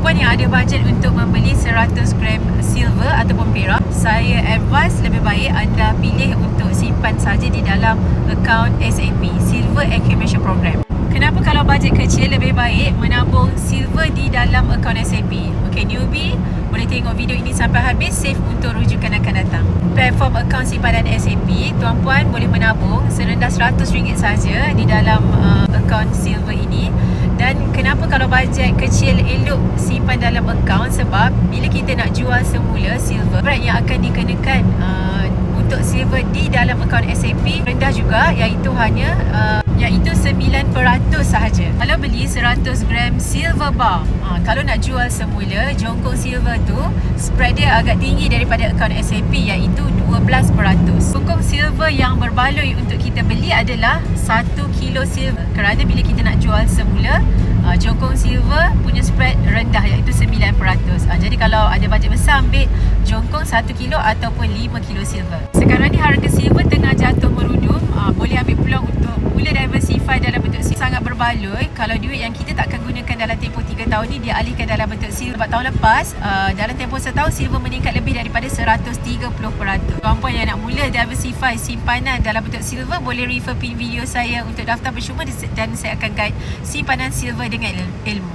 Tuan-puan yang ada bajet untuk membeli 100 gram silver ataupun perak, saya advise lebih baik anda pilih untuk simpan saja di dalam akaun SAP, Silver Accumulation Program. Kenapa kalau bajet kecil lebih baik menabung silver di dalam akaun SAP? Okey, newbie boleh tengok video ini sampai habis, save untuk rujukan akan datang. Platform akaun simpanan SAP, tuan-puan boleh menabung serendah RM100 saja di dalam akaun silver ini. Dan kenapa kalau bajet kecil elok simpan dalam akaun? Sebab bila kita nak jual semula silver, rate yang akan dikenakan untuk silver di dalam akaun SAP rendah juga, iaitu hanya 9% sahaja. Kalau beli 100 gram silver bar, kalau nak jual semula, jongkong silver tu spread dia agak tinggi daripada akaun SAP, iaitu 12%. Jongkong silver yang berbaloi untuk kita beli adalah 1 kilo silver, kerana bila kita nak jual semula, jongkong silver punya spread rendah, iaitu 9%. Jadi kalau ada bajet besar, ambil jongkong 1 kilo ataupun 5 kilo silver. Sekarang ni harga silver tengah jatuh merudum, boleh ambil peluang untuk mula diversify dalam bentuk silver. Sangat berbaloi kalau duit yang kita takkan gunakan dalam tempoh 3 tahun ni dialihkan dalam bentuk silver. Sebab tahun lepas dalam tempoh setahun silver meningkat lebih daripada 130%. Tuan-puan yang nak mula diversify simpanan dalam bentuk silver, boleh refer pin video saya untuk daftar bersuma dan saya akan guide simpanan silver dengan ilmu.